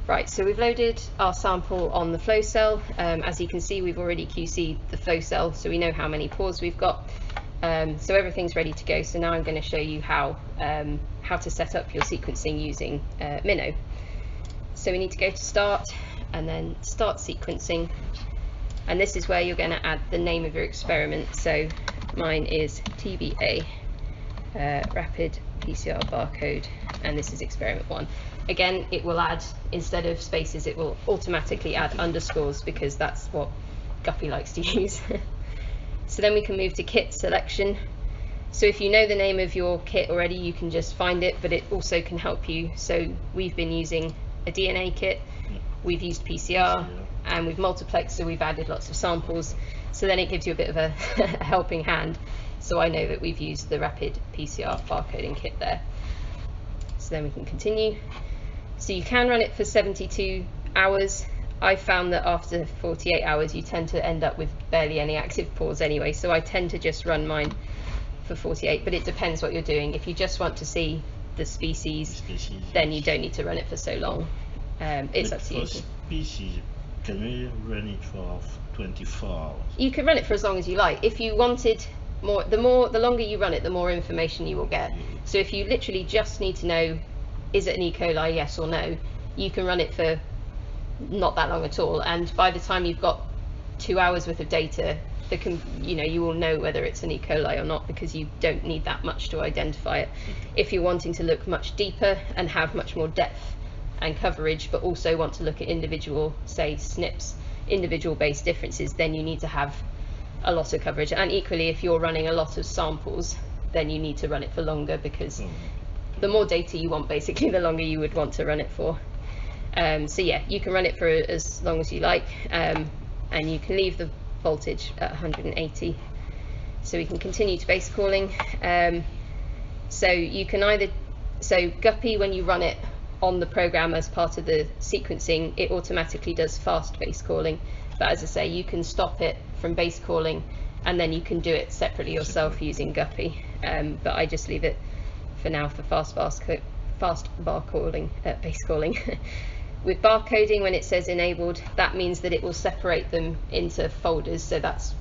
Right, so we've loaded our sample on the flow cell. As you can see, we've already QC'd the flow cell, so we know how many pores we've got. So everything's ready to go. So now I'm going to show you how to set up your sequencing using MinKNOW. So we need to go to Start and then Start Sequencing. And this is where you're going to add the name of your experiment. So mine is TBA, Rapid PCR Barcode, and this is experiment 1. Again, it will add, instead of spaces, it will automatically add underscores because that's what Guppy likes to use. So then we can move to kit selection. So if you know the name of your kit already, you can just find it, but it also can help you. So we've been using a DNA kit, we've used PCR, and we've multiplexed, so we've added lots of samples. So then it gives you a bit of a helping hand. So I know that we've used the Rapid PCR barcoding kit there. So then we can continue. So you can run it for 72 hours. I found that after 48 hours you tend to end up with barely any active pores anyway, so I tend to just run mine for 48, but it depends what you're doing. If you just want to see the species, then you don't need to run it for so long. It's up to you. Species, can we run it for 24 hours? You can run it for as long as you like. If you wanted more, the longer you run it, the more information you will get. So if you literally just need to know, is it an E. coli, yes or no, you can run it for not that long at all, and by the time you've got 2 hours worth of data, you will know whether it's an E. coli or not, because you don't need that much to identify it. If you're wanting to look much deeper and have much more depth and coverage, but also want to look at individual, say, SNPs, individual base differences, then you need to have a lot of coverage. And equally, if you're running a lot of samples, then you need to run it for longer, because the more data you want, basically, the longer you would want to run it for. So yeah, you can run it for as long as you like, and you can leave the voltage at 180. So we can continue to base calling. So you can either, Guppy, when you run it on the program as part of the sequencing, it automatically does fast base calling. But as I say, you can stop it from base calling, and then you can do it separately yourself using Guppy. But I just leave it for now for fast barcoding, base calling. With barcoding, when it says enabled, that means that it will separate them into folders. So that's,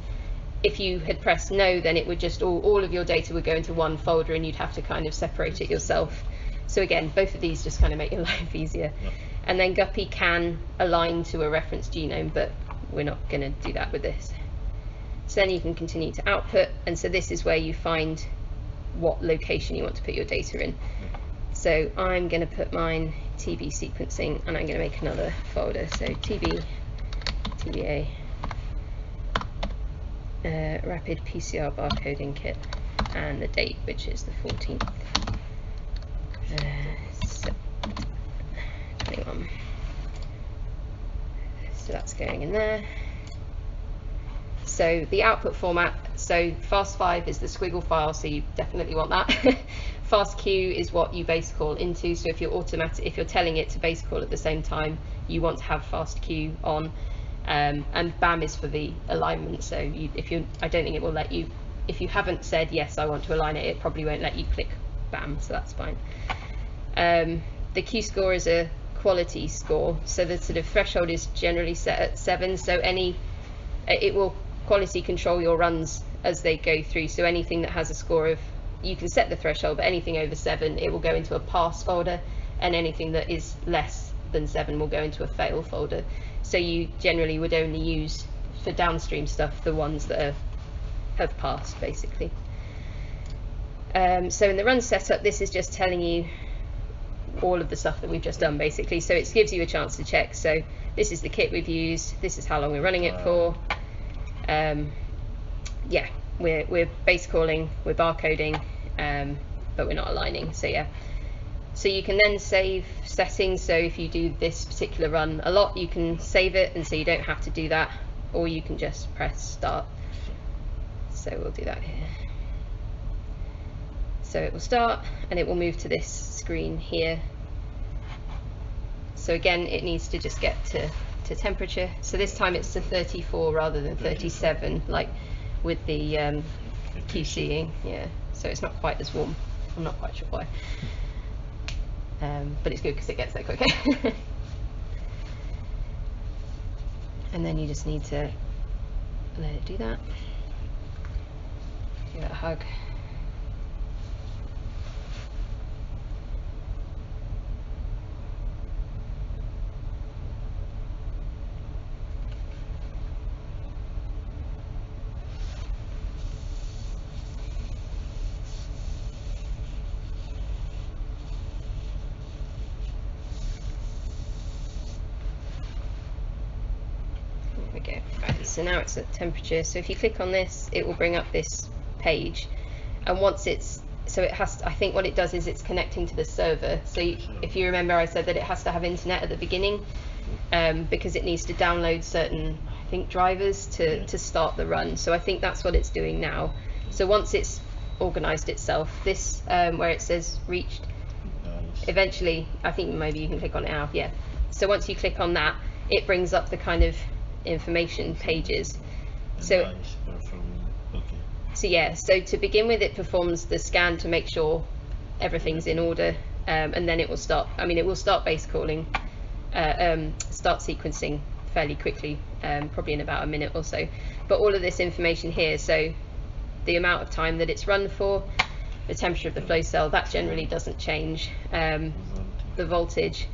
if you had pressed no, then it would just, all of your data would go into one folder, and you'd have to kind of separate it yourself. So again, both of these just kind of make your life easier. And then Guppy can align to a reference genome, but we're not going to do that with this. So then you can continue to output, and so this is where you find what location you want to put your data in. So I'm going to put mine TB sequencing, and I'm going to make another folder. So TBA, Rapid PCR barcoding kit, and the date, which is the 14th. 21. So that's going in there. So the output format, so FAST5 is the squiggle file, so you definitely want that. FASTQ is what you base call into, so if you're telling it to base call at the same time, you want to have FASTQ on, and BAM is for the alignment. So I don't think it will let you, if you haven't said yes I want to align it, it probably won't let you click BAM, so that's fine. The Q score is a quality score, so the sort of threshold is generally set at 7, so it will quality control your runs as they go through. So anything that has a score of, you can set the threshold, but anything over 7, it will go into a pass folder, and anything that is less than 7 will go into a fail folder. So you generally would only use, for downstream stuff, the ones that have passed, basically. So in the run setup, this is just telling you all of the stuff that we've just done, basically. So it gives you a chance to check. So this is the kit we've used, this is how long we're running it for. Yeah, we're base calling, we're barcoding, but we're not aligning. So yeah, so you can then save settings. So if you do this particular run a lot, you can save it, and so you don't have to do that, or you can just press start. So we'll do that here. So it will start, and it will move to this screen here. So again, it needs to just get to temperature. So this time it's to 34 rather than 37, like with the QCing. Yeah, so it's not quite as warm. I'm not quite sure why, but it's good because it gets there quicker. and then you just need to let it do that. Give it a hug. There we go. Right, so now it's at temperature. So if you click on this, it will bring up this page, and once it's, so it has to, I think what it does is it's connecting to the server. So if you remember, I said that it has to have internet at the beginning, because it needs to download certain, I think, drivers to start the run. So I think that's what it's doing now. So once it's organized itself, this where it says reached, eventually, I think maybe you can click on it now. Yeah. So once you click on that, it brings up the kind of information pages. So yeah, so to begin with, it performs the scan to make sure everything's in order, and then it will start, I mean, it will start base calling, start sequencing fairly quickly, probably in about a minute or so. But all of this information here, so the amount of time that it's run for, the temperature of the flow cell, that generally doesn't change, the voltage,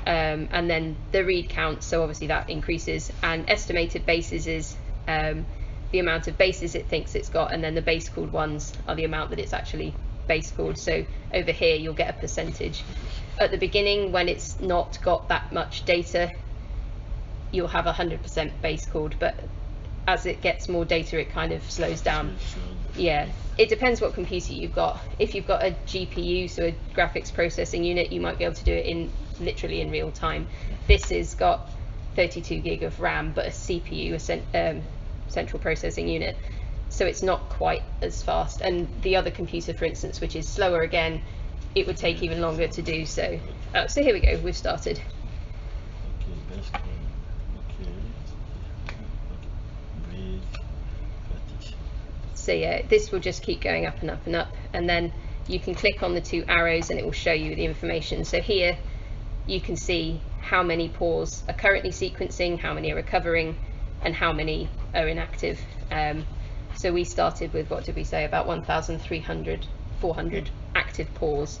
and then the read count, so obviously that increases, and estimated bases is the amount of bases it thinks it's got, and then the base called ones are the amount that it's actually base called. So over here you'll get a percentage. At the beginning, when it's not got that much data, you'll have 100% base called, but as it gets more data, it kind of slows down. Yeah, it depends what computer you've got. If you've got a GPU, so a graphics processing unit, you might be able to do it in literally in real time. This has got 32 gig of RAM, but a CPU, a central processing unit, so it's not quite as fast. And the other computer, for instance, which is slower again, it would take even longer to do so. So here we go, we've started. So yeah, this will just keep going up and up and up, and then you can click on the two arrows and it will show you the information. So here you can see how many pores are currently sequencing, how many are recovering, and how many are inactive. So we started with, what did we say, about 400 active pores,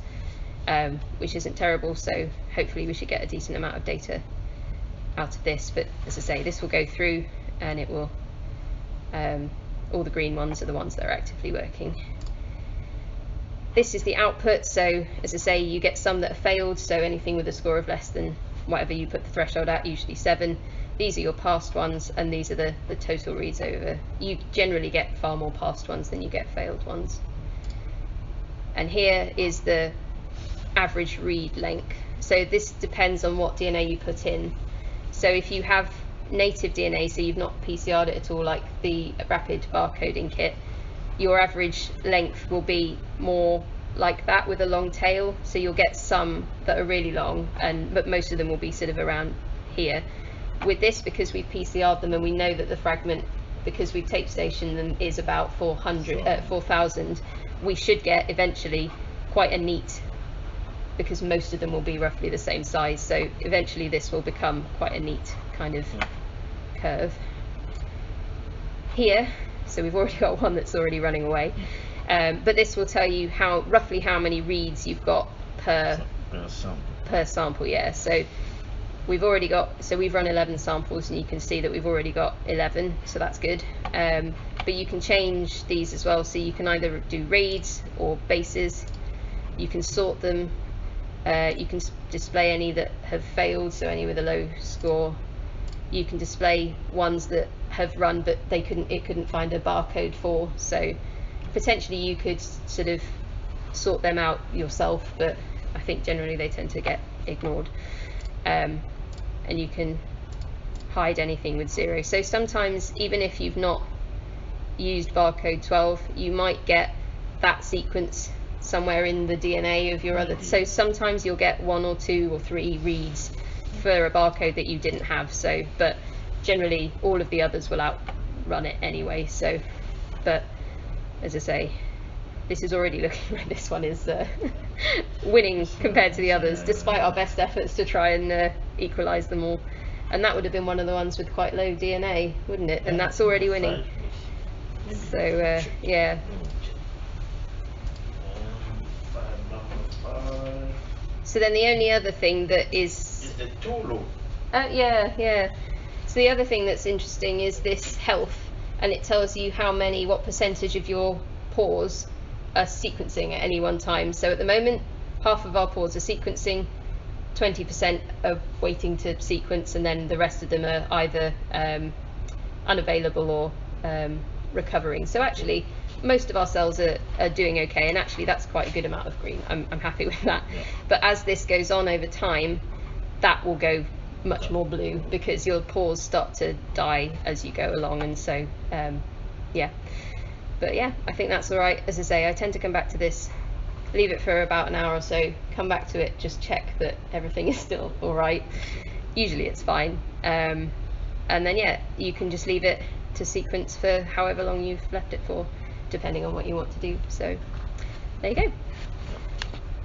which isn't terrible, so hopefully we should get a decent amount of data out of this. But as I say, this will go through and it will, all the green ones are the ones that are actively working. This is the output, so as I say, you get some that are failed, so anything with a score of less than whatever you put the threshold at, usually 7. These are your passed ones, and these are the total reads over. You generally get far more passed ones than you get failed ones. And here is the average read length. So this depends on what DNA you put in. So if you have native DNA, so you've not PCR'd it at all, like the Rapid Barcoding kit, your average length will be more like that with a long tail. So you'll get some that are really long, but most of them will be sort of around here. With this, because we've PCR'd them and we know that the fragment, because we've tape stationed them, is about 4,000, we should get eventually quite a neat, because most of them will be roughly the same size, so eventually this will become quite a neat kind of curve. Here, so we've already got one that's already running away, but this will tell you roughly how many reads you've got per sample. Yeah, so we've already got, so we've run 11 samples, and you can see that we've already got 11, so that's good. But you can change these as well, so you can either do reads or bases. You can sort them. You can display any that have failed, so any with a low score. You can display ones that have run but it couldn't find a barcode for, so potentially you could sort of sort them out yourself, but I think generally they tend to get ignored. And you can hide anything with 0. So sometimes, even if you've not used barcode 12, you might get that sequence somewhere in the DNA of your other. So sometimes you'll get 1 or 2 or 3 reads for a barcode that you didn't have. So, but generally all of the others will outrun it anyway. So, but as I say, this is already looking like this one is winning compared to the others, despite our best efforts to try and equalize them all. and that would have been one of the ones with quite low DNA, wouldn't it? And that's already winning. So yeah. So then the only other thing that is the too low. Yeah. So the other thing that's interesting is this health, and it tells you what percentage of your pores are sequencing at any one time. So at the moment, half of our pores are sequencing, 20% are waiting to sequence, and then the rest of them are either unavailable or recovering. So actually, most of our cells are doing okay, and actually that's quite a good amount of green. I'm happy with that. Yeah. But as this goes on over time, that will go much more blue because your pores start to die as you go along, and so yeah. But yeah, I think that's all right. As I say, I tend to come back to this, leave it for about an hour or so, come back to it, just check that everything is still all right. Usually it's fine, and then yeah, you can just leave it to sequence for however long you've left it for, depending on what you want to do. So there you go.